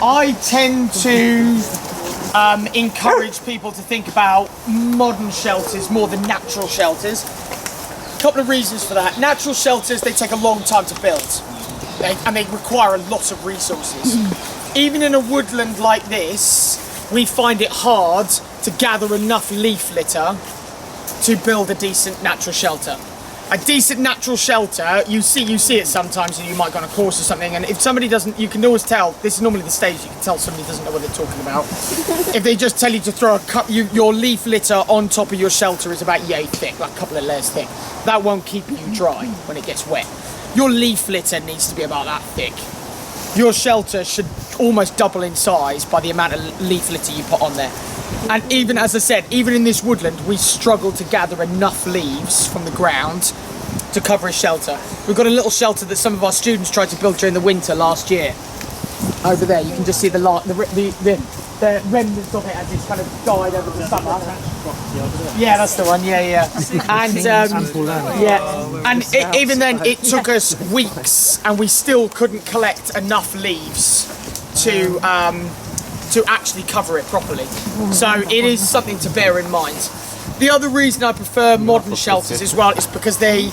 I tend to encourage people to think about modern shelters more than natural shelters. A couple of reasons for that. Natural shelters, they take a long time to build, and they require a lot of resources. Even in a woodland like this, we find it hard to gather enough leaf litter to build a decent natural shelter. A decent natural shelter, you see it sometimes, and you might go on a course or something, and if somebody doesn't, you can always tell, this is normally the stage, you can tell somebody doesn't know what they're talking about. If they just tell you to throw your leaf litter on top of your shelter is about yay thick, like a couple of layers thick. That won't keep you dry when it gets wet. Your leaf litter needs to be about that thick. Your shelter should almost double in size by the amount of leaf litter you put on there. And even, as I said, even in this woodland, we struggle to gather enough leaves from the ground to cover a shelter. We've got a little shelter that some of our students tried to build during the winter last year. Over there, you can just see the remnants of it as it's kind of died over the summer. Yeah, that's the one. Yeah. And even then, it took us weeks, and we still couldn't collect enough leaves to actually cover it properly. So it is something to bear in mind. The other reason I prefer modern shelters as well is because they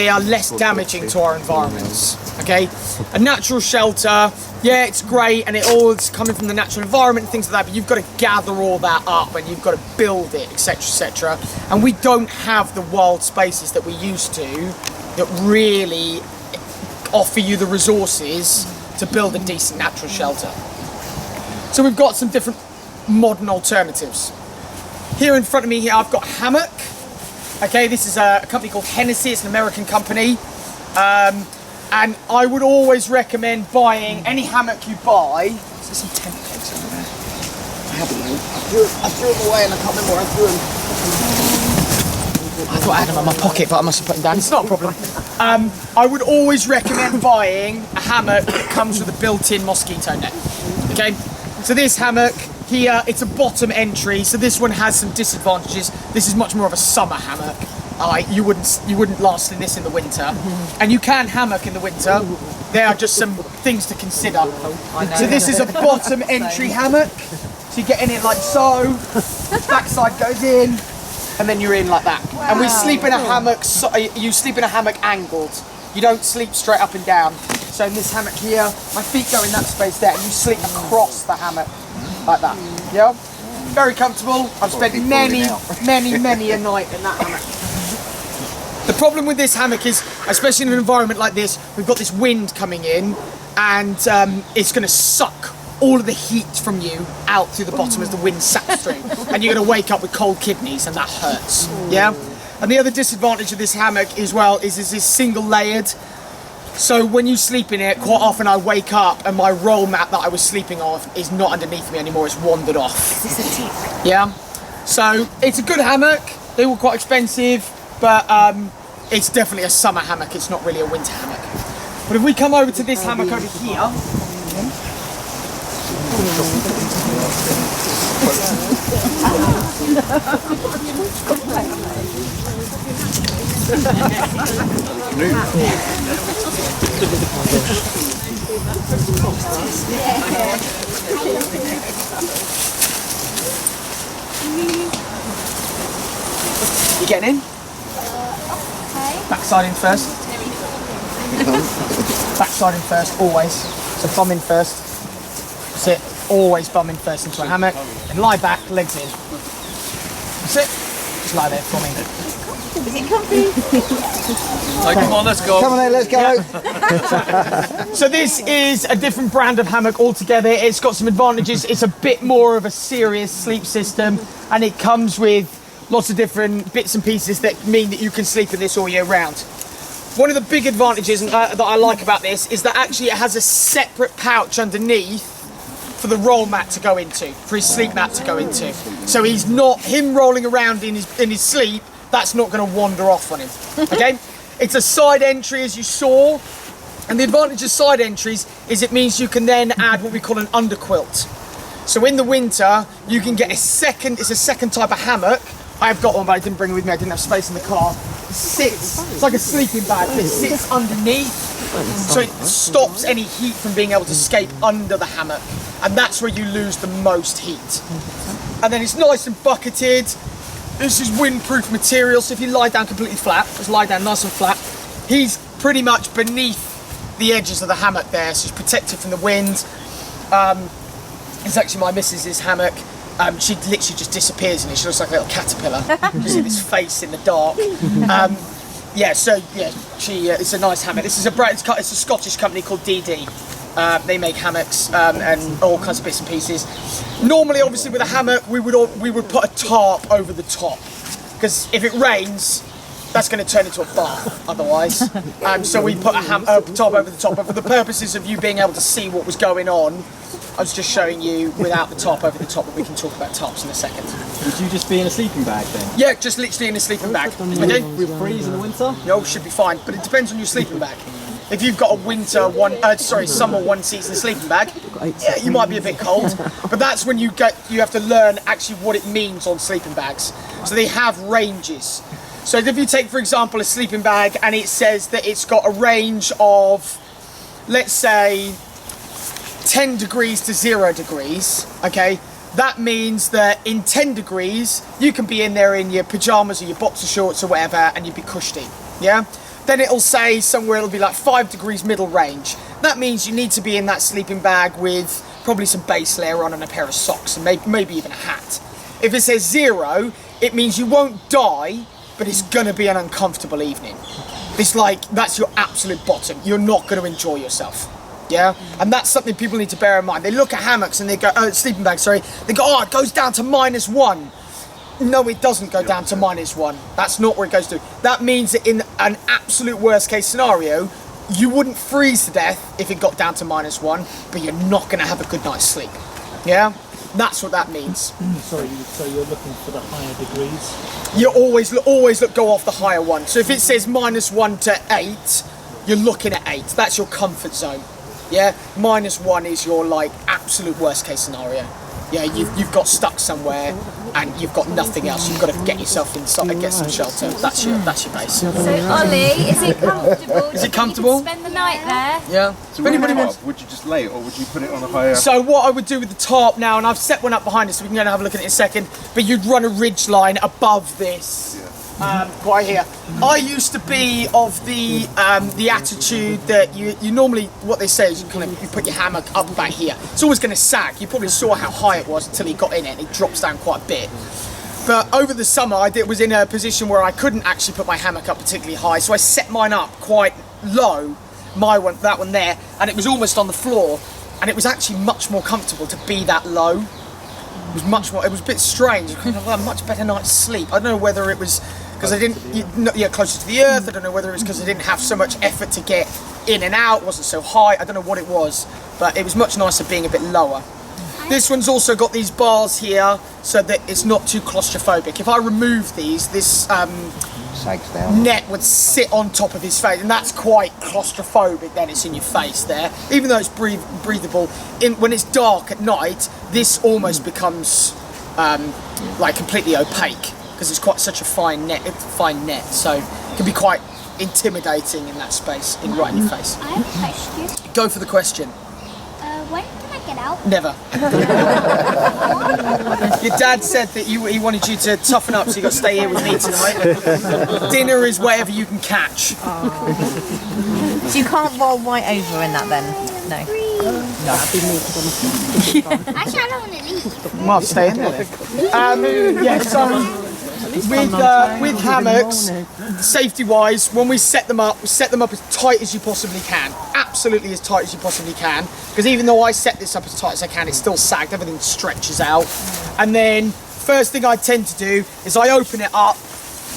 are less damaging to our environments. Okay, a natural shelter, yeah, it's great, and it all is coming from the natural environment and things like that, but you've got to gather all that up, and you've got to build it, etc., etc. And we don't have the wild spaces that we used to that really offer you the resources to build a decent natural shelter. So we've got some different modern alternatives. Here in front of me here, I've got hammock. Okay, this is a company called Hennessy. It's an American company. And I would always recommend buying any hammock you buy. There's some tent pegs over there. I haven't. I threw them away, and I can't remember where I threw them. I thought I had them in my pocket, but I must have put them down. It's not a problem. I would always recommend buying a hammock that comes with a built-in mosquito net. Okay, so this hammock here, it's a bottom entry, so this one has some disadvantages. This is much more of a summer hammock. You wouldn't last in this in the winter, and you can hammock in the winter. There are just some things to consider. So this is a bottom entry hammock. So you get in it like so, backside goes in, and then you're in like that. And we sleep in a hammock. You sleep in a hammock angled. You don't sleep straight up and down. So in this hammock here, my feet go in that space there, and you sleep across the hammock like that. Yeah, very comfortable. I've spent many a night in that hammock. The problem with this hammock is, especially in an environment like this, we've got this wind coming in, and it's going to suck all of the heat from you out through the bottom as the wind saps through, and you're going to wake up with cold kidneys, and that hurts. Yeah. And the other disadvantage of this hammock as well is it's single layered. So when you sleep in it, quite often I wake up and my roll mat that I was sleeping on is not underneath me anymore, it's wandered off. Yeah. So it's a good hammock. They were quite expensive, but it's definitely a summer hammock, it's not really a winter hammock. But if we come over to this hammock over here, you getting in? Backside in first. Backside in first, always. So bum in first. That's it. Always bum in first into a hammock. And lie back, legs in. That's it. Just lie there for me. Is it comfy? Okay. Come on, let's go. Come on then, let's go. So this is a different brand of hammock altogether. It's got some advantages. It's a bit more of a serious sleep system, and it comes with lots of different bits and pieces that mean that you can sleep in this all year round. One of the big advantages that I like about this is that actually it has a separate pouch underneath for the roll mat to go into, for his sleep mat to go into. So he's not, him rolling around in his sleep, that's not going to wander off on him. Okay? It's a side entry, as you saw, and the advantage of side entries is it means you can then add what we call an underquilt. So in the winter, you can get it's a second type of hammock. I've got one, but I didn't bring it with me. I didn't have space in the car. It sits, it's like a sleeping bag, but it sits underneath, so it stops any heat from being able to escape under the hammock. and that's where you lose the most heat. And then it's nice and bucketed. This is windproof material, so if you lie down completely flat, just lie down nice and flat, he's pretty much beneath the edges of the hammock there, so it's protected from the wind. It's actually my missus's hammock. She literally just disappears in it. She looks like a little caterpillar. You see this face in the dark. It's a nice hammock. This is it's a Scottish company called DD. They make hammocks and all kinds of bits and pieces. Normally, obviously, with a hammock, we would put a tarp over the top, because if it rains, that's going to turn into a bath otherwise. So we put a tarp over the top. But for the purposes of you being able to see what was going on, I was just showing you without the top over the top, but we can talk about tarps in a second. Would you just be in a sleeping bag then? Yeah, just literally in a sleeping bag. Okay? With freeze in the winter? No, should be fine, but it depends on your sleeping bag. If you've got a summer one season sleeping bag, yeah, you might be a bit cold, but that's when you have to learn actually what it means on sleeping bags. So they have ranges. So if you take, for example, a sleeping bag and it says that it's got a range of, let's say, 10 degrees to 0 degrees, okay, that means that in 10 degrees, you can be in there in your pajamas or your boxer shorts or whatever, and you'd be cushy, yeah? Then it'll say somewhere it'll be like 5 degrees middle range. That means you need to be in that sleeping bag with probably some base layer on and a pair of socks and maybe even a hat. If it says 0, it means you won't die, but it's gonna be an uncomfortable evening. It's like, that's your absolute bottom. You're not gonna enjoy yourself. Yeah, and that's something people need to bear in mind. They look at hammocks and they go, sleeping bags, sorry. They go, oh, it goes down to -1. No, it doesn't go down to -1. That's not where it goes to. That means that in an absolute worst case scenario, you wouldn't freeze to death if it got down to -1, but you're not going to have a good night's sleep. Yeah, that's what that means. So you're looking for the higher degrees? You always go off the higher one. So if it says -1 to 8, you're looking at 8. That's your comfort zone. Yeah, -1 is your like absolute worst case scenario. Yeah, you've got stuck somewhere and you've got nothing else. You've got to get yourself inside and get some shelter. That's your base. So Ollie, is it comfortable? Is it comfortable? Spend the night there. Yeah. So would you just lay it, or would you put it on a higher? So what I would do with the tarp now, and I've set one up behind us, so we can go and have a look at it in a second. But you'd run a ridge line above this. Right here. I used to be of the attitude that you normally, what they say is you put your hammock up about here. It's always going to sag. You probably saw how high it was until you got in it, and it drops down quite a bit. But over the summer, was in a position where I couldn't actually put my hammock up particularly high, so I set mine up quite low, that one there, and it was almost on the floor, and it was actually much more comfortable to be that low. It was much more. It was a bit strange. I had a much better night's sleep. I don't know whether it was because I didn't get closer to the earth. I don't know whether it was because I didn't have so much effort to get in and out. It wasn't so high. I don't know what it was, but it was much nicer being a bit lower. This one's also got these bars here so that it's not too claustrophobic. If I remove these, this Sags down. net would sit on top of his face, and that's quite claustrophobic. Then it's in your face there, even though it's breathable. When it's dark at night, this almost becomes like completely opaque because it's quite such a fine net. So it can be quite intimidating in that space, right in your face. I have a question. Go for the question. When can I get out? Never. Your dad said that he wanted you to toughen up, so you got to stay here with me tonight. Dinner is whatever you can catch. So you can't roll right over in that then? No. Actually, I don't want to leave. Well, stay in there then. Yeah, so with hammocks, safety-wise, when we set them up as tight as you possibly can. Absolutely as tight as you possibly can. Because even though I set this up as tight as I can, it's still sagged, everything stretches out. And then, first thing I tend to do is I open it up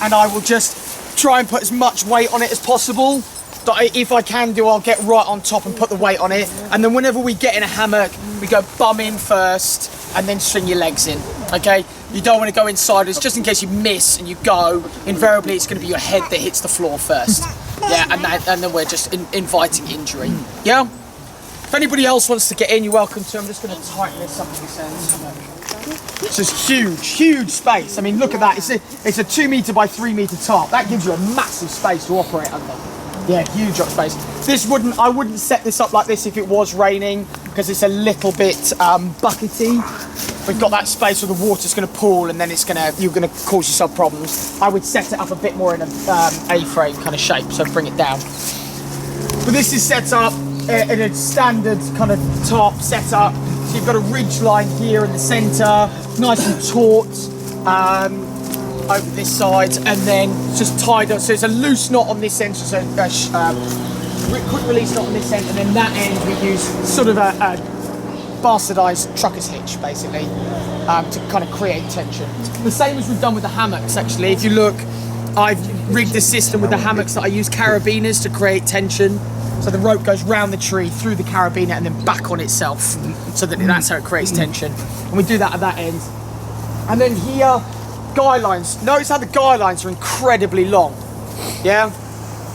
and I will just try and put as much weight on it as possible. If I can I'll get right on top and put the weight on it. And then whenever we get in a hammock, we go bum in first and then swing your legs in, okay? You don't want to go inside, it's just in case you miss and you go, invariably it's going to be your head that hits the floor first. Yeah, and then we're just inviting injury. Yeah? If anybody else wants to get in, you're welcome to. I'm just going to tighten this up this end. It's just huge space. I mean, look at that. It's a 2 metre by 3 metre top. That gives you a massive space to operate under. Yeah, huge space. I wouldn't set this up like this if it was raining. because it's a little bit buckety. We've got that space where the water's going to pool and then you're going to cause yourself problems. I would set it up a bit more in a A-frame kind of shape, so bring it down. But this is set up in a standard kind of top setup. So you've got a ridge line here in the centre, nice and taut over this side, and then just tied up. So it's a loose knot on this end, so it's a quick release knot on this end, and then that end we use sort of a bastardised trucker's hitch, basically, to kind of create tension. The same as we've done with the hammocks, actually. If you look, I've rigged a system with the hammocks that I use carabiners to create tension. So the rope goes round the tree, through the carabiner, and then back on itself, so that's how it creates tension. And we do that at that end. And then here, guy lines. Notice how the guy lines are incredibly long. Yeah?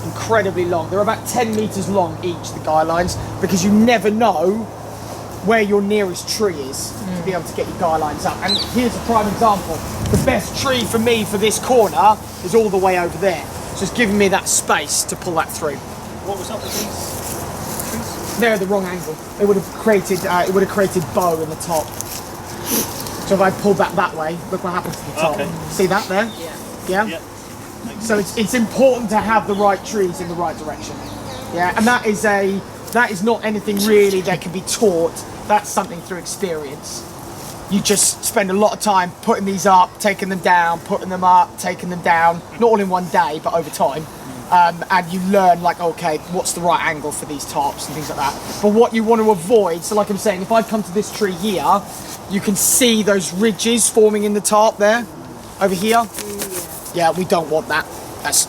Incredibly long. They're about 10 metres long each, the guy lines, because you never know where your nearest tree is to be able to get your guy lines up. And here's a prime example. The best tree for me for this corner is all the way over there. So it's giving me that space to pull that through. What was up with these? They're at the wrong angle. It would have created bow in the top. So if I pulled that way, look what happens to the top. Okay. See that there? Yeah. Yeah. So it's important to have the right trees in the right direction. Yeah, and that is not anything really that can be taught. That's something through experience. You just spend a lot of time putting these up, taking them down, putting them up, taking them down, not all in one day, but over time. And you learn, like, okay, what's the right angle for these tops and things like that. But what you want to avoid, so like I'm saying, if I come to this tree here, you can see those ridges forming in the top there, over here. Yeah, we don't want that.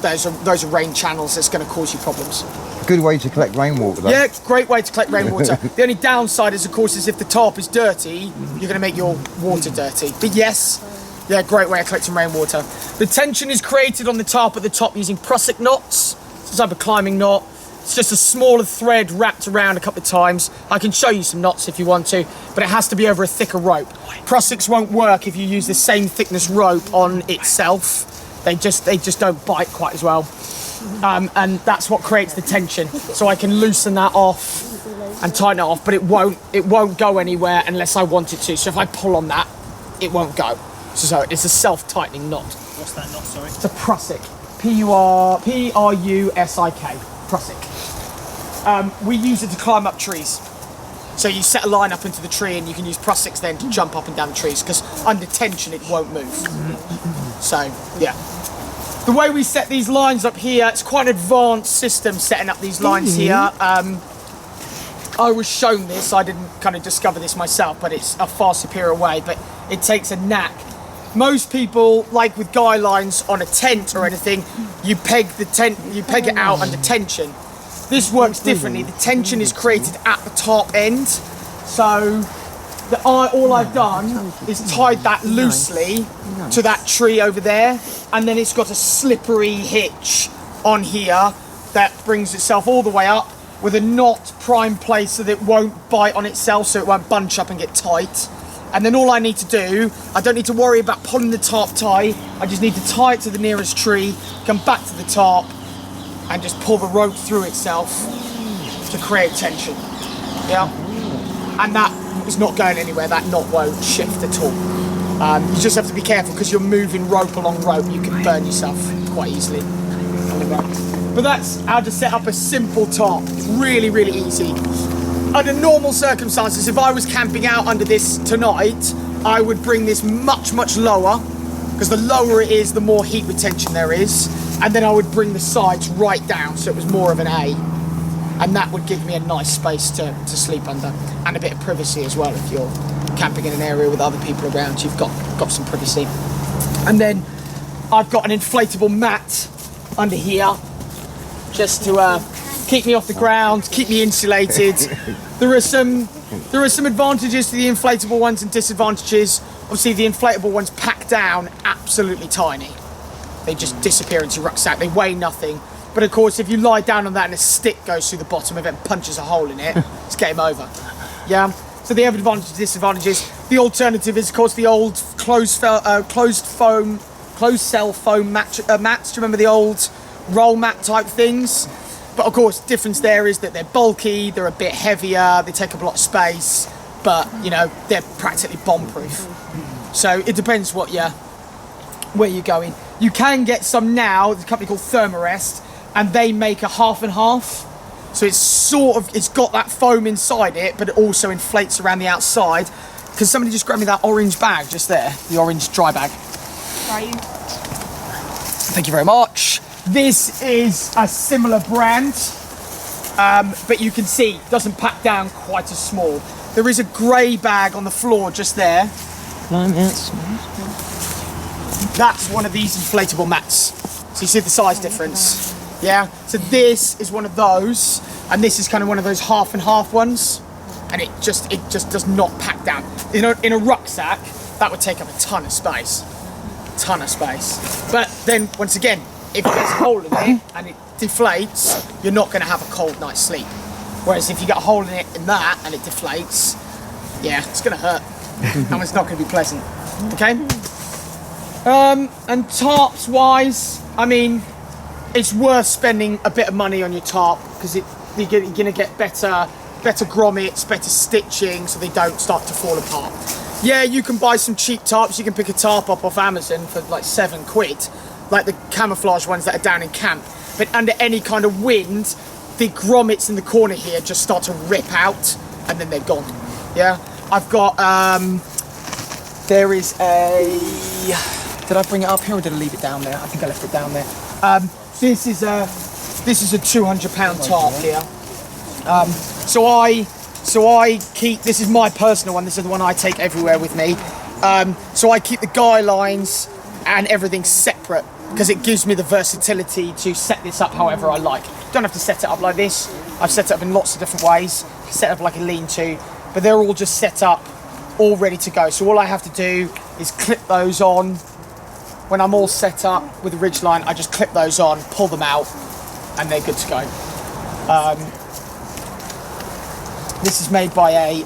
Those are rain channels that's going to cause you problems. Good way to collect rainwater, though. Yeah, great way to collect rainwater. The only downside is, of course, is if the top is dirty, you're going to make your water dirty. But yes, yeah, great way of collecting rainwater. The tension is created on the top at the top using prusik knots. It's a type of climbing knot. It's just a smaller thread wrapped around a couple of times. I can show you some knots if you want to, but it has to be over a thicker rope. Prusiks won't work if you use the same thickness rope on itself. They just don't bite quite as well. And that's what creates the tension. So I can loosen that off and tighten it off, but it won't go anywhere unless I want it to. So if I pull on that, it won't go. So it's a self-tightening knot. What's that knot, sorry? It's a prusik. P-R-U-S-I-K. Prusik. We use it to climb up trees. So you set a line up into the tree and you can use prusiks then to jump up and down the trees, because under tension it won't move. So, yeah. The way we set these lines up here, it's quite an advanced system setting up these lines here. I was shown this, I didn't kind of discover this myself, but it's a far superior way, but it takes a knack. Most people, like with guy lines on a tent or anything, you peg it out under tension. This works differently. The tension is created at the top end, so all I've done is tied that loosely to that tree over there, and then it's got a slippery hitch on here that brings itself all the way up with a knot prime place so that it won't bite on itself, so it won't bunch up and get tight. And then all I need to do, I don't need to worry about pulling the top tight. I just need to tie it to the nearest tree, come back to the top, and just pull the rope through itself to create tension. Yeah? And that is not going anywhere. That knot won't shift at all. You just have to be careful because you're moving rope along rope. You can burn yourself quite easily on the rope. But that's how to set up a simple top. It's really, really easy. Under normal circumstances, if I was camping out under this tonight, I would bring this much, much lower, because the lower it is, the more heat retention there is. And then I would bring the sides right down so it was more of an A. And that would give me a nice space to sleep under, and a bit of privacy as well. If you're camping in an area with other people around, you've got some privacy. And then I've got an inflatable mat under here, just to keep me off the ground, keep me insulated. There are some advantages to the inflatable ones and disadvantages. Obviously, the inflatable ones pack down absolutely tiny. They just disappear into your rucksack. They weigh nothing. But of course, if you lie down on that and a stick goes through the bottom of it and punches a hole in it, it's game over. Yeah. So they have advantages and disadvantages. The alternative is, of course, the old closed cell foam mats. Do you remember the old roll mat type things? But of course, difference there is that they're bulky, they're a bit heavier, they take up a lot of space, but you know, they're practically bomb-proof. So it depends where you're going. You can get some now, there's a company called Thermarest, and they make a half and half. So it's got that foam inside it, but it also inflates around the outside. Because somebody just grabbed me that orange bag just there, the orange dry bag. Thank you very much. This is a similar brand, but you can see it doesn't pack down quite as small. There is a grey bag on the floor just there. That's one of these inflatable mats. So you see the size difference. Yeah, so this is one of those, and this is kind of one of those half and half ones, and it just does not pack down. You know, in a rucksack, that would take up a ton of space. But then, once again, if there's a hole in it and it deflates, you're not going to have a cold night's sleep. Whereas if you get a hole in it in that and it deflates, yeah, it's going to hurt, and it's not going to be pleasant. Okay. And tarps wise, I mean, it's worth spending a bit of money on your tarp because you're going to get better grommets, better stitching, so they don't start to fall apart. Yeah, you can buy some cheap tarps. You can pick a tarp up off Amazon for like £7, like the camouflage ones that are down in camp. But under any kind of wind, the grommets in the corner here just start to rip out, and then they're gone. Yeah, I've got. There is a. Did I bring it up here or did I leave it down there? I think I left it down there. This is a £200 tarp here. So I keep, this is my personal one, this is the one I take everywhere with me. So I keep the guy lines and everything separate because it gives me the versatility to set this up however I like. Don't have to set it up like this. I've set it up in lots of different ways. Set up like a lean-to, but they're all just set up, all ready to go. So all I have to do is clip those on. When I'm all set up with the ridgeline, I just clip those on, pull them out, and they're good to go. This is made by a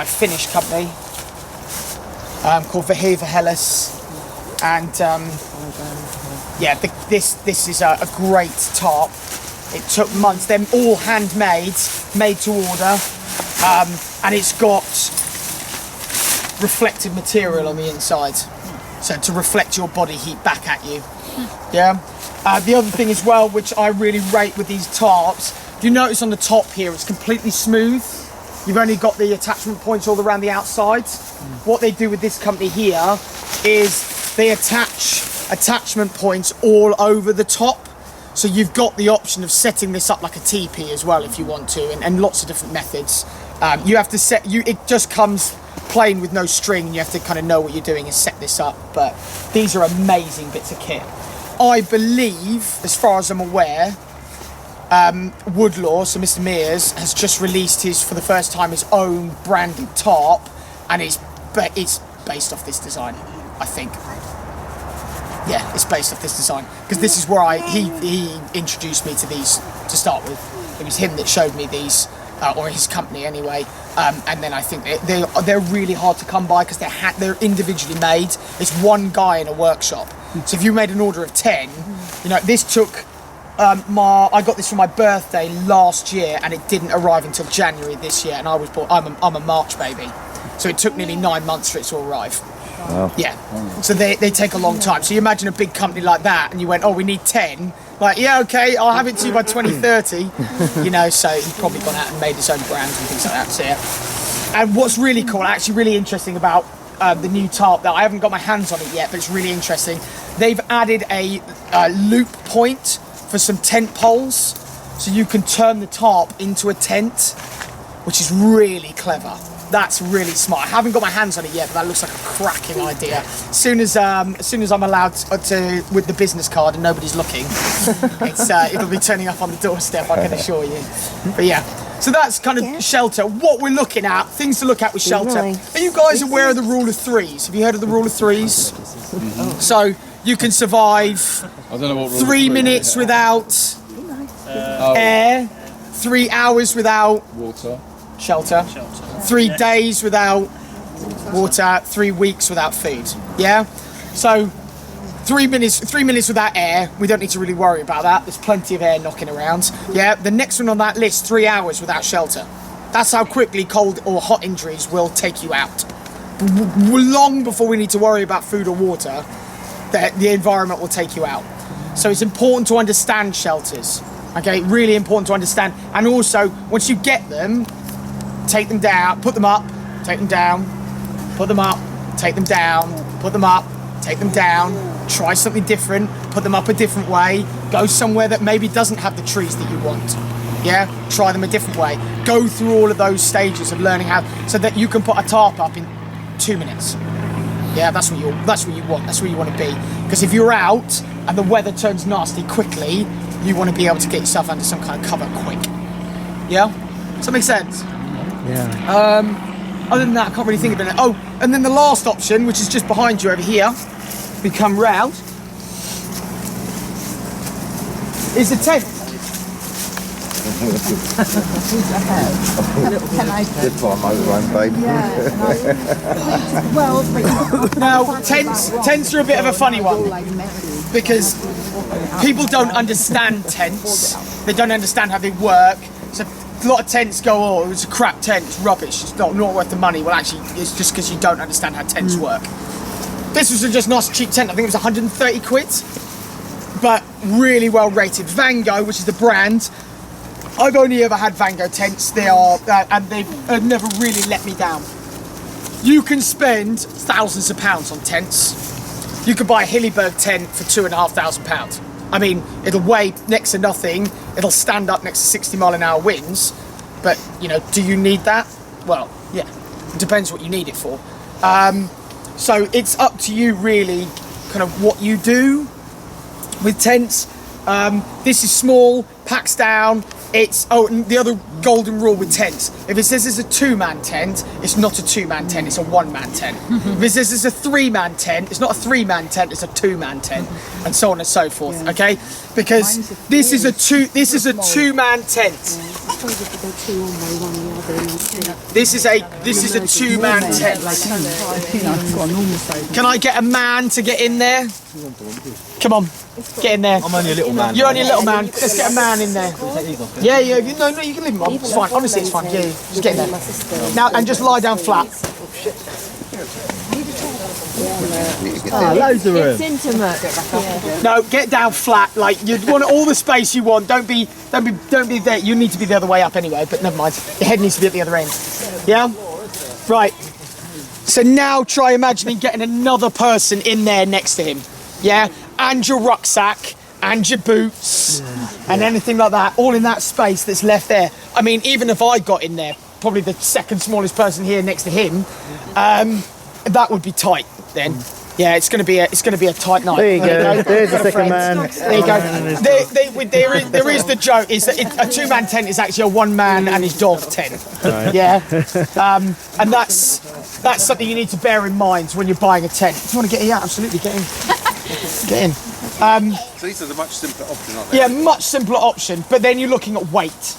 Finnish company called Vahiva Hellas, and yeah, this is a great tarp. It took months. They're all handmade, made to order, and it's got reflective material on the inside, so to reflect your body heat back at you. Yeah. The other thing as well, which I really rate with these tarps, if you notice on the top here, it's completely smooth. You've only got the attachment points all around the outside. What they do with this company here is they attach attachment points all over the top. So you've got the option of setting this up like a teepee as well if you want to, and lots of different methods. You have to set, it just comes plain with no string. You have to kind of know what you're doing and set this up, but these are amazing bits of kit. I believe, as far as I'm aware, Woodlaw, so Mr. Mears, has just released for the first time, his own branded tarp, and it's based off this design, I think. Yeah, it's based off this design, because this is where he introduced me to these to start with. It was him that showed me these, or his company anyway, and then I think they're really hard to come by because they're individually made. It's one guy in a workshop. So if you made an order of 10, you know, this took, I got this for my birthday last year and it didn't arrive until January this year, and I'm a March baby. So it took nearly 9 months for it to arrive. Wow. Yeah, so they take a long time. So you imagine a big company like that and you went, oh, we need 10. Like, yeah, okay, I'll have it to you by 2030. You know, so he's probably gone out and made his own brand and things like that. So yeah. And what's really cool, actually really interesting about the new tarp, that I haven't got my hands on it yet, but it's really interesting. They've added a loop point for some tent poles, so you can turn the tarp into a tent, which is really clever. That's really smart. I haven't got my hands on it yet, but that looks like a cracking idea. As soon as I'm allowed to with the business card and nobody's looking, it'll be turning up on the doorstep, I can assure you. But yeah. So that's kind of shelter. What we're looking at, things to look at with shelter. Are you guys aware of the rule of threes? Have you heard of the rule of threes? So you can survive 3 minutes without air, 3 hours without water, shelter, 3 days without water, 3 weeks without food. Yeah? So 3 minutes without air. We don't need to really worry about that. There's plenty of air knocking around. Yeah, the next one on that list, 3 hours without shelter. That's how quickly cold or hot injuries will take you out. Long before we need to worry about food or water, the environment will take you out. So it's important to understand shelters. Okay, really important to understand. And also, once you get them, take them down, put them up, take them down, put them up, take them down, put them up, take them down, try something different, put them up a different way, go somewhere that maybe doesn't have the trees that you want. Yeah, try them a different way. Go through all of those stages of learning how, so that you can put a tarp up in 2 minutes. Yeah, that's what you want. That's where you want to be. Because if you're out and the weather turns nasty quickly, you want to be able to get yourself under some kind of cover quick. Yeah, does that make sense? Yeah. Other than that, I can't really think of it. Oh, and then the last option, which is just behind you over here, we come round, is the tent. Good for a motorhome, babe. Now, tents are a bit of a funny one because people don't understand tents. They don't understand how they work. So a lot of tents go, oh, it's a crap tent, it's rubbish, it's not worth the money. Well, actually, it's just because you don't understand how tents work. This was a just nice cheap tent. I think it was 130 quid, but really well rated. Van Gogh, which is the brand. I've only ever had Van Gogh tents. They are, and they've never really let me down. You can spend thousands of pounds on tents. You could buy a Hillyberg tent for £2,500. I mean, it'll weigh next to nothing. It'll stand up next to 60-mile-an-hour winds. But, you know, do you need that? Well, yeah, it depends what you need it for. So it's up to you, really, kind of what you do with tents. This is small, packs down. And the other golden rule with tents, if it says it's a 2-man tent, it's not a 2-man tent, it's a 1-man tent. If it says it's a 3-man tent, it's not a 3-man tent, it's a 2-man tent, and so on and so forth. Okay, because this is a 2-man tent. This is a 2-man tent. Can I get a man to get in there? Come on, get in there. I'm only a little man. You're only a little man. Let's get a man in there. Yeah, you can leave him on. It's fine. Honestly, it's fine. Yeah, just get in there. Now, and just lie down flat. Loads of room. It's intimate. No, get down flat. Like you want all the space you want. Don't be there. You need to be the other way up anyway. But never mind. Your head needs to be at the other end. Yeah. Right. So now try imagining getting another person in there next to him. Yeah. And your rucksack and your boots and anything like that, all in that space that's left there. I mean, even if I got in there, probably the second smallest person here next to him, that would be tight then. Yeah, it's going to be a tight night. There you go. There's the second man. There you go. There is the joke is that a 2-man tent is actually a 1-man and his dog tent. Right. Yeah, and that's something you need to bear in mind when you're buying a tent. If you want to get in, yeah, absolutely get in. Get in. So these are the much simpler option, aren't they? Yeah, much simpler option. But then you're looking at weight.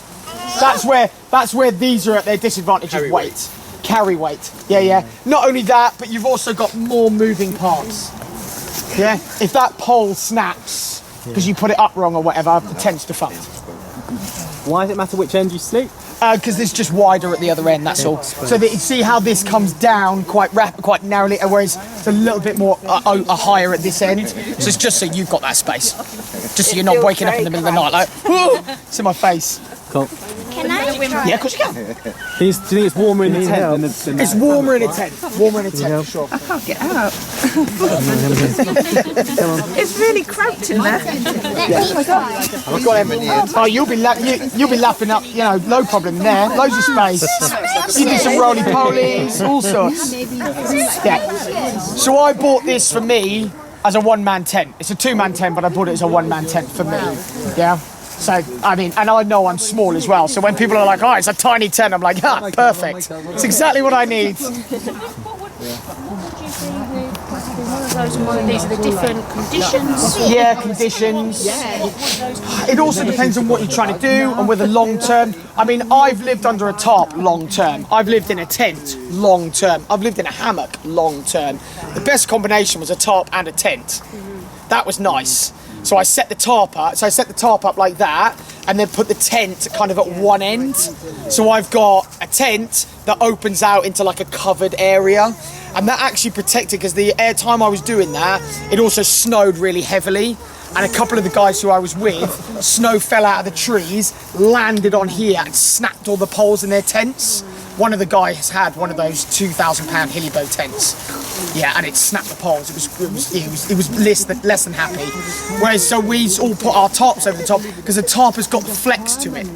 That's where these are at their disadvantage of weight. Carry weight. Yeah. Not only that, but you've also got more moving parts. Yeah. If that pole snaps because you put it up wrong or whatever, the tent's defunct. Why does it matter which end you sleep? Because it's just wider at the other end, that's all. So that you see how this comes down quite narrowly, whereas it's a little bit more higher at this end. So it's just so you've got that space. Just so you're not waking up in the middle of the night like, it's in my face. Cool. Can I try? Yeah, of course you can. Do you think it's warmer in the tent than It's warmer in a tent. Warmer in a tent, for sure. I can't get out. It's really cramped in there. Let me try. I've got him. Oh, you'll be lapping up, no problem there. Loads of space. You do some roly-polies, all sorts. Yeah. So I bought this for me as a 1-man tent. It's a 2-man tent, but I bought it as a 1-man tent for me. Yeah. So, I mean, and I know I'm small as well. So when people are like, oh, it's a tiny tent, I'm like, perfect. It's exactly what I need. These are the different conditions. Yeah, conditions. It also depends on what you're trying to do and whether long term. I mean, I've lived under a tarp long term. I've lived in a tent long term. I've lived in a hammock long term. The best combination was a tarp and a tent. That was nice. So I set the tarp up like that, and then put the tent kind of at one end. So I've got a tent that opens out into like a covered area, and that actually protected, because the time I was doing that, it also snowed really heavily. And a couple of the guys who I was with, snow fell out of the trees, landed on here and snapped all the poles in their tents. One of the guys had one of those £2,000 hilly bow tents. Yeah, and it snapped the poles. It was less than happy. Whereas, so we all put our tarps over the top, because the tarp has got flex to it.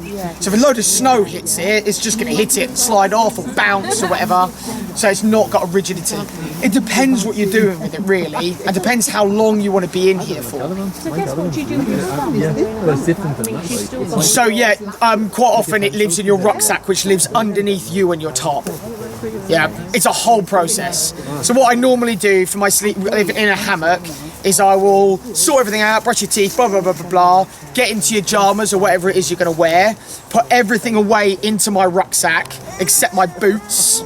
So if a load of snow hits it, it's just going to hit it and slide off or bounce or whatever. So it's not got a rigidity. It depends what you're doing with it, really, and depends how long you want to be in here for. So that's what you do with your stuff. So yeah, quite often it lives in your rucksack, which lives underneath you and your tarp. Yeah, it's a whole process. So what I normally do for my sleep in a hammock is I will sort everything out, brush your teeth, blah, blah, blah, blah, blah, get into your pajamas or whatever it is you're going to wear, put everything away into my rucksack, except my boots,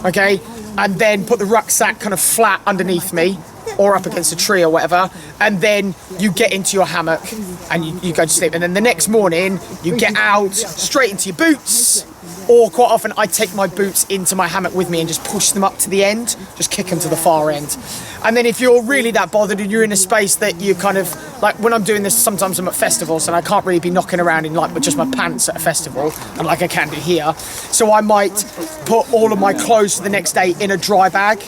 okay? And then put the rucksack kind of flat underneath me, or up against a tree or whatever, and then you get into your hammock and you go to sleep. And then the next morning, you get out, straight into your boots, or quite often I take my boots into my hammock with me and just push them up to the end, just kick them to the far end. And then if you're really that bothered and you're in a space that you kind of, like when I'm doing this, sometimes I'm at festivals and I can't really be knocking around in like just my pants at a festival, and like I can do here. So I might put all of my clothes for the next day in a dry bag,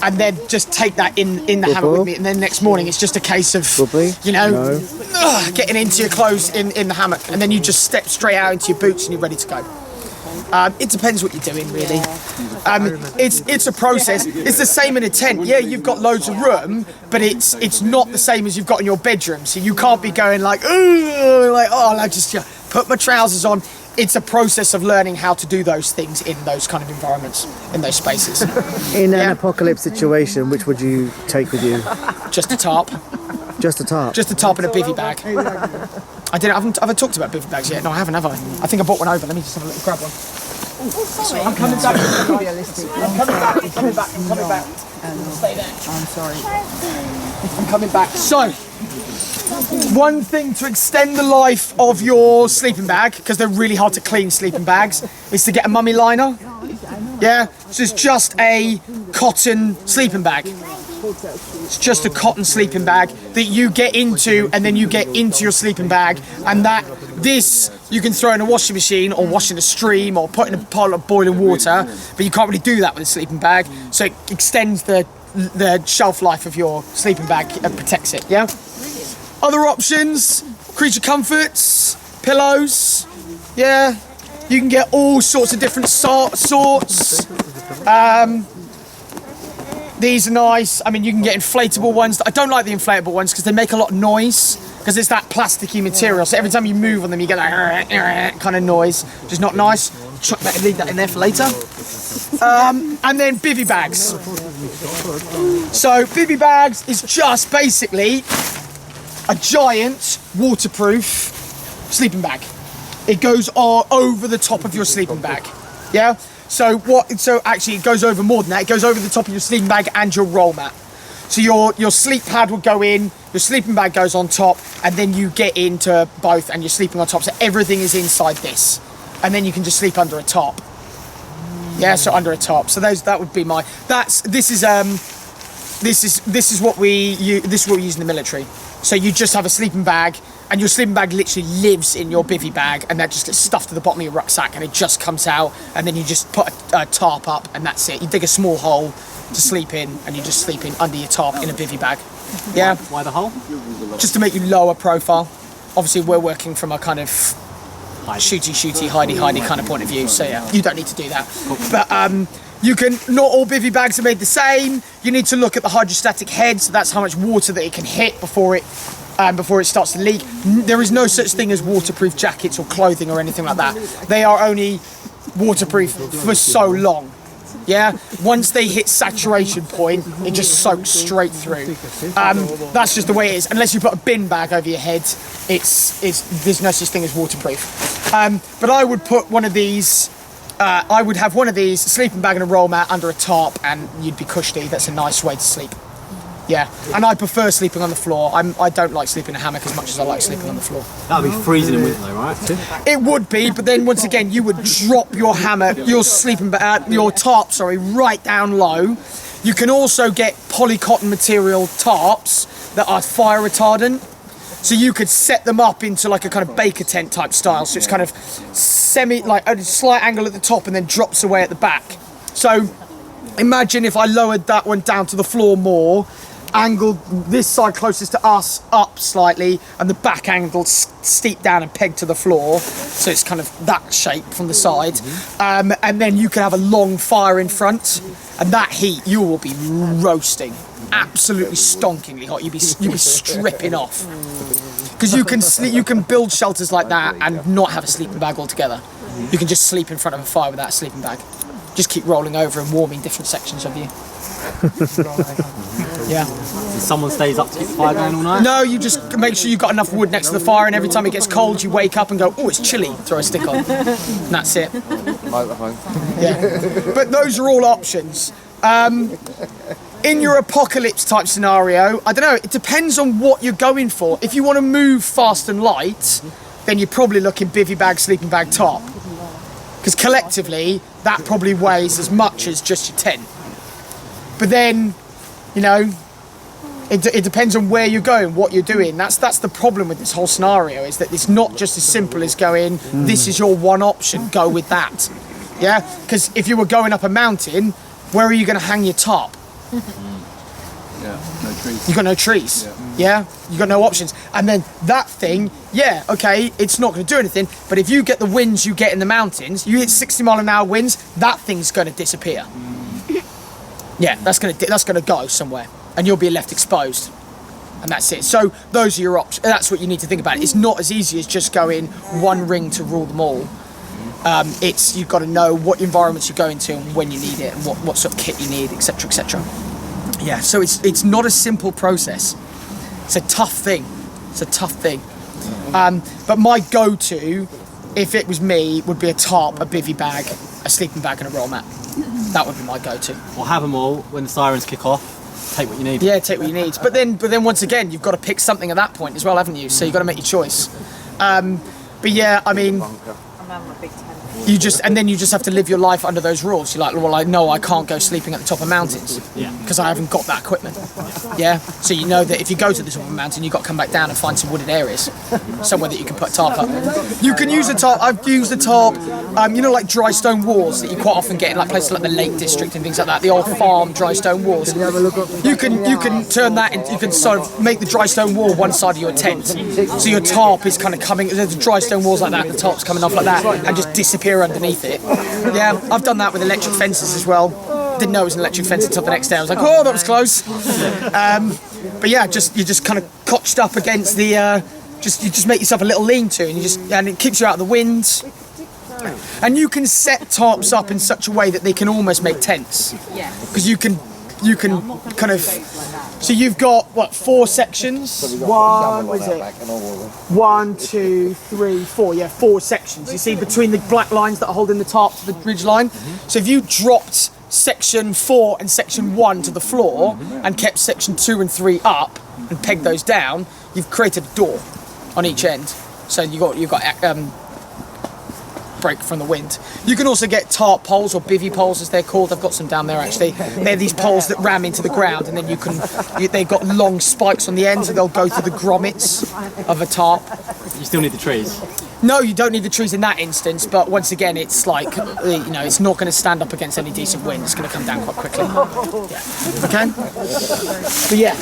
and then just take that in the hammock with me, and then next morning it's just a case of getting into your clothes in the hammock, and then you just step straight out into your boots and you're ready to go. It depends what you're doing, really. It's a process. It's the same in a tent. Yeah, you've got loads of room, but it's not the same as you've got in your bedroom. So you can't be going like, I just put my trousers on. It's a process of learning how to do those things in those kind of environments, in those spaces. In an apocalypse situation, which would you take with you? Just a tarp. Just a tarp? Just a tarp and a bivvy bag. Have I talked about bivvy bags yet? No, I haven't, have I? I think I bought one over. Let me just have a little grab one. Sorry. I'm coming back. I'm coming back. Stay there. I'm sorry. I'm coming back. So, one thing to extend the life of your sleeping bag, because they're really hard to clean, sleeping bags, is to get a mummy liner. Yeah, so it's just a cotton sleeping bag. It's just a cotton sleeping bag that you get into, and then you get into your sleeping bag, and this you can throw in a washing machine or wash in a stream or put in a pile of boiling water, but you can't really do that with a sleeping bag, so it extends the shelf life of your sleeping bag and protects it. Yeah. Other options: creature comforts, pillows. Yeah, you can get all sorts of different sorts. These are nice. I mean, you can get inflatable ones. I don't like the inflatable ones because they make a lot of noise, because it's that plasticky material. So every time you move on them, you get that kind of noise, which is not nice. Leave that in there for later. And then bivvy bags. So bivvy bags is just basically a giant waterproof sleeping bag. It goes over the top of your sleeping bag. Yeah. So actually it goes over more than that. It goes over the top of your sleeping bag and your roll mat. So your sleep pad will go in, your sleeping bag goes on top, and then you get into both and you're sleeping on top. So everything is inside this. And then you can just sleep under a top. Yeah, so under a top. So that would be my this is what we use in the military. So you just have a sleeping bag, and your sleeping bag literally lives in your bivvy bag, and that just gets stuffed to the bottom of your rucksack, and it just comes out, and then you just put a tarp up, and that's it. You dig a small hole to sleep in, and you just sleep in under your tarp in a bivvy bag. Yeah. Why the hole? Just to make you lower profile. Obviously, we're working from a kind of shooty, hidey kind of point of view, so yeah, you don't need to do that. But you can, not all bivvy bags are made the same. You need to look at the hydrostatic head, so that's how much water that it can hit before it starts to leak. There is no such thing as waterproof jackets or clothing or anything like that. They are only waterproof for so long. Yeah, once they hit saturation point, it just soaks straight through. That's just the way it is. Unless you put a bin bag over your head, there's no such thing as waterproof. But I would put one of these. I would have one of these, a sleeping bag and a roll mat under a tarp, and you'd be cushy. That's a nice way to sleep. Yeah, and I prefer sleeping on the floor. I don't like sleeping in a hammock as much as I like sleeping on the floor. That'd be freezing in winter though, right? It would be, but then once again, you would drop your hammock, your tarp, right down low. You can also get polycotton material tarps that are fire retardant. So you could set them up into like a kind of baker tent type style. So it's kind of like a slight angle at the top and then drops away at the back. So imagine if I lowered that one down to the floor more, angled this side closest to us up slightly, and the back angled steep down and pegged to the floor, so it's kind of that shape from the side. And then you can have a long fire in front, and that heat you will be roasting, absolutely stonkingly hot. You'll be stripping off, because you can build shelters like that and not have a sleeping bag altogether. You can just sleep in front of a fire without a sleeping bag. Just keep rolling over and warming different sections of you. Yeah. So someone stays up to keep the fire going all night? No, you just make sure you've got enough wood next to the fire, and every time it gets cold, you wake up and go, oh, it's chilly, throw a stick on. And that's it. Yeah. But those are all options. In your apocalypse type scenario, I don't know, it depends on what you're going for. If you want to move fast and light, then you're probably looking bivvy bag, sleeping bag, top. Because collectively, that probably weighs as much as just your tent. But then, you know, it depends on where you're going, what you're doing. That's the problem with this whole scenario, is that it's not just as simple as going, this is your one option, go with that. Yeah? Because if you were going up a mountain, where are you going to hang your top? Yeah, no trees. You've got no trees. Yeah? You've got no options. And then that thing, yeah, okay, it's not going to do anything, but if you get the winds you get in the mountains, you hit 60-mile-an-hour winds, that thing's going to disappear. Yeah, that's gonna go somewhere, and you'll be left exposed, and that's it. So those are your options. That's what you need to think about. It's not as easy as just going one ring to rule them all. You've got to know what environments you're going to and when you need it, and what sort of kit you need, etc., etc. Yeah, so it's not a simple process. It's a tough thing. But my go-to, if it was me, would be a tarp, a bivvy bag, a sleeping bag, and a roll mat. That would be my go-to. Or have them all when the sirens kick off. Take what you need. Yeah, take what you need. But then once again, you've got to pick something at that point as well, haven't you? So you've got to make your choice. But yeah, I mean, you just have to live your life under those rules. You're like, well, I know I can't go sleeping at the top of mountains because I haven't got that equipment. Yeah, so you know that if you go to the top of a mountain, you've got to come back down and find some wooded areas, somewhere that you can put a tarp up. You can use a tarp. I've used a tarp. You know, like dry stone walls that you quite often get in like places like the Lake District and things like that. The old farm dry stone walls. You can turn that into, you can sort of make the dry stone wall one side of your tent, so your tarp is kind of coming. There's dry stone walls like that. The tarp's coming off like that and just disappear underneath it. Yeah, I've done that with electric fences as well. Didn't know it was an electric fence until the next day. I was like, oh, that was close. But yeah, you're just kind of cotched up against the. You just make yourself a little lean-to, and it keeps you out of the wind. And you can set tarps up in such a way that they can almost make tents. Because you can kind of. So you've got what, 4 sections? One, 2, 3, 4. Yeah, 4 sections. You see between the black lines that are holding the tarp to the ridge line. So if you dropped section 4 and section 1 to the floor and kept section 2 and 3 up and pegged those down, you've created a door on each end. So you've got break from the wind. You can also get tarp poles, or bivvy poles as they're called. I've got some down there actually. They're these poles that ram into the ground, and then they've got long spikes on the end, so they'll go through the grommets of a tarp. You still need the trees. No, you don't need the trees in that instance, but once again, it's like, it's not going to stand up against any decent wind. It's going to come down quite quickly. Yeah. Okay? But yeah.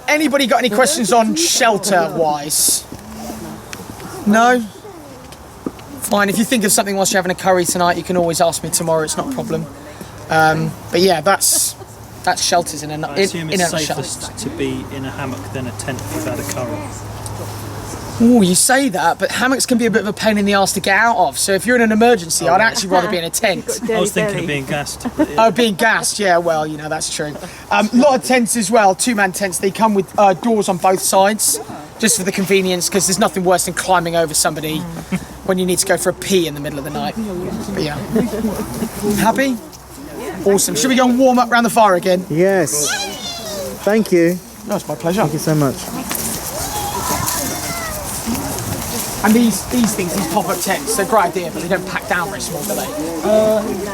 Anybody got any questions on shelter-wise? No? Fine, if you think of something whilst you're having a curry tonight, you can always ask me tomorrow, it's not a problem. But yeah, that's shelters in a nutshell. I assume it's safest to be in a hammock than a tent if you've had a curry. Oh, you say that, but hammocks can be a bit of a pain in the arse to get out of. So if you're in an emergency, I'd actually rather be in a tent. I was thinking of being gassed. Oh, being gassed, yeah, well, that's true. A lot of tents as well, 2-man tents, they come with doors on both sides, just for the convenience, because there's nothing worse than climbing over somebody when you need to go for a pee in the middle of the night. But yeah. Happy? Awesome. Should we go and warm up around the fire again? Yes. Thank you. No, it's my pleasure. Thank you so much. And these things, these pop-up tents, they're a great idea, but they don't pack down very small, do they?